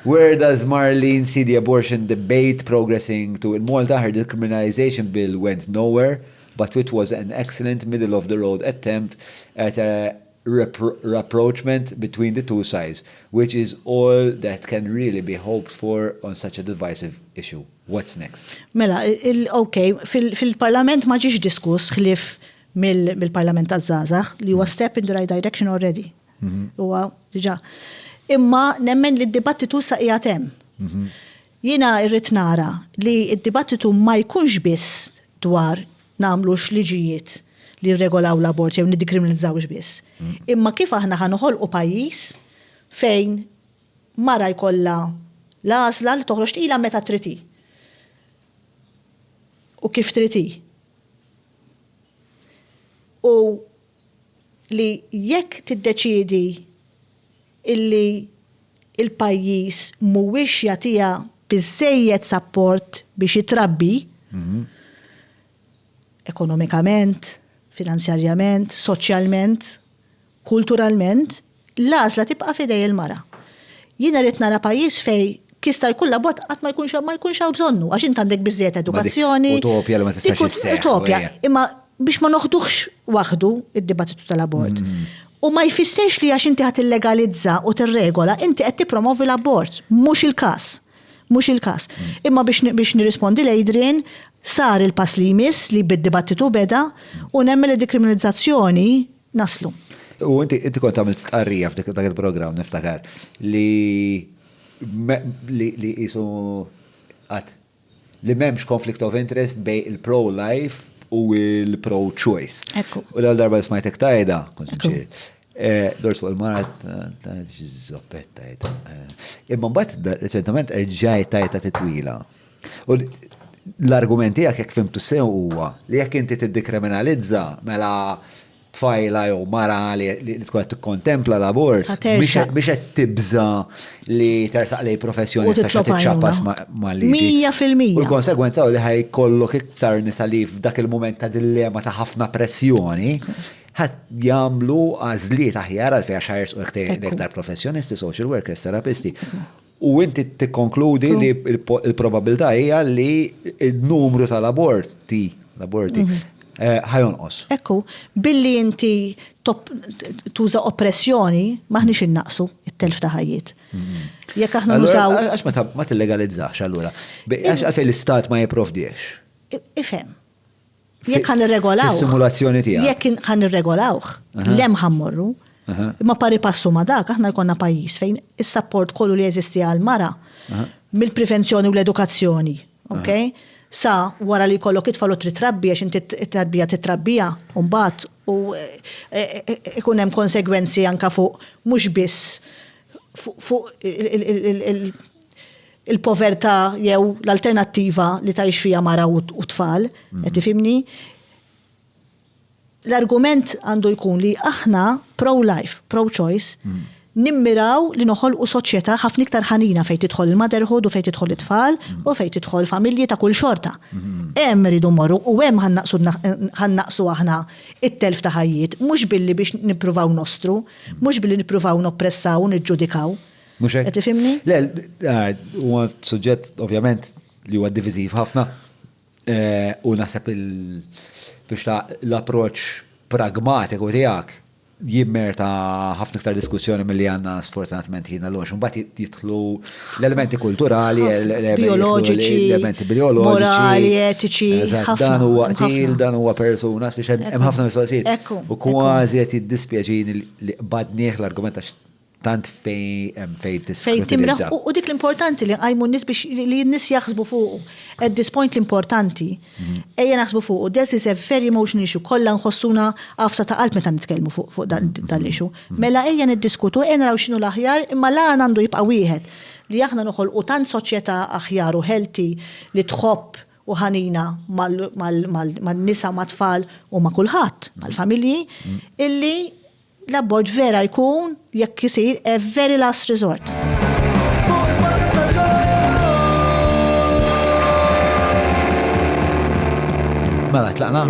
Where does Marlene see the abortion debate progressing to? In Malta, her decriminalization bill went nowhere, but it was an excellent middle-of-the-road attempt at a rapprochement between the two sides, which is all that can really be hoped for on such a divisive issue. What's next? Mela, fil-parlament ma ġiex diskuss ħlif mill-parlament taż-żgħażagħ li huwa step in the right direction already. Huwa diġà. Imma nemmen li d-dibattitu sa qiegħed hemm. Jiena rrid nara li d-dibattitu ma jkunx biss dwar nagħmlux liġijiet li regolaw l-abort jew niddikriminalizzawx biss. Imma kif aħna ħanoħolqu pajjiż fejn mara jkollha l-għażla li toħroġ ilha meta triti. U kif triti. U li jekk tiddeċiedi illi il-pajjiż mhuwiex jagħtiha biżejjed support biex jitrabbi ekonomikament, finanzjarjament, soċjalment, kulturalment, l-għażla tibqa' fidej il-mara. Jiena rrid nara pajjiż fej kista jkun l-abort qatt ma jkunx hawn bżonnu għax int għandek biżżejjed edukazzjoni. Utopja li ma tistax isseħħ. Utopja, imma biex ma noħduhx waħdu id-dibattitu tal-abort. U ma jfissirx li għax inti ħadd illegalizza u tirregola, inti qed tippromovi l-abort, mhux il-każ. Mhux il-każ. Imma biex nirrispondi l-Adrian, sar il-pass li jmiss li bid-dibattitu beda u nemmel id-dekriminalizzazzjoni naslu. U inti kont għamilt stqarrija f'dak il-programm niftakar li jisu li m'hemmx conflict of interest bej il-pro-life u il-pro-choice. U l-darba smajtek tajda, kont ċir. Dort fuq il-marat, zoppetta tajta. Imma mbagħad reċentament ġaj tajta titwila. U l-argumenti jekk fimtu sew huwa li jekk inti tiddikriminalizza mela tfajla jew mara li tkun qed tikkontempla l-abort biex qed tibża li tersaq lej professjonista xa tiċċappas mal-liġi. 100%. U l-konsegwenza li ħajkollok iktar nisa li f'dak il-mument ta' dilemma ta' ħafna pressjoni ħadd jagħmlu għażliet aħjar għal fejn xajers u iktar professjonisti, social workers, terapisti. U inti tikkonkludi li l-probabilità hija li n-numru tal-aborti ħajonqos. Ekku, billi inti tuża oppressjoni maħniex innaqsu it-telf ta' ħajjiet. Jekk aħna nużaw. Għax ma tillegalizzax allura. Għax għalfejn l-istat ma jipprovdiex. Ifhem. Jekk ħan irregolawh. Is-simulazzjoni tiegħek. Jekk ħan irregolawh, lem ħammorru. Imma pari passu ma dak, aħna jkollna pajjiż fejn is-support kollu li jeżisti għal-mara mill-prevenzjoni u l-edukazzjoni, okay? Sa wara li jkollok itfal u titrabbi għax inti t-tarbija titrabbija u mbagħad u ikun hemm konsegwenzi anke fuq mhux biss fuq il-povertà jew l-alternattiva li tgħix fiha mara u tfal, qed tifhimni? L-argument għandu jkun li aħna pro-life, pro-choice, nimmiraw li noħolqu soċjetà ħafna iktar ħanina fejn tidħol il-motherhood u fejn tidħol it-tfal u fejn tidħol familji ta' kull xorta. Hemm iridu morru u hemm ħannaqsu aħna it-telf ta' ħajjiet, mhux billi biex nippruvaw nostru, mhux billi nippruvaw noppressaw u niġġudikaw. Mhux hekk? Qed tifhimni? Le, huwa suġġett ovvjament li huwa diviżiv ħafna u naħseb biex l-approċ pragmatiku tiegħek jimmerta ħafna iktar diskussjoni milli għandna sfortunatament ħina l-għox. Mbagħad jidħlu l-elementi kulturali, l-elementi bioloġiċi, morali, etiċi. Dan huwa qtil, dan huwa persuna, biex hemm ħafna mistoqsijiet. U kważi qed jiddispjaċini li qbadnieh l-argument għax tant fejn tisfrutilizza. U dik l-importanti li għajmu n-nis biex li n-nis jaħsbu fuq. At this point l-importanti, ejja naħsbu fuq. This is a very emotional issue. Kollha nħossuna għafsa ta' qalb meta nitkellmu fuq dan l-issue. Mela ejja niddiskutu, ejja naraw x'inhu l-aħjar, imma lan għandu jibqa' wieħed li aħna noħolqu tant soċjetà aħjar u healthy li tħobb u ħanina mal-nisa, mat-tfal u ma' kulħadd, mal-familji, illi l-abort vera jkun jekk isir a very last resort. Mela, tlaqna?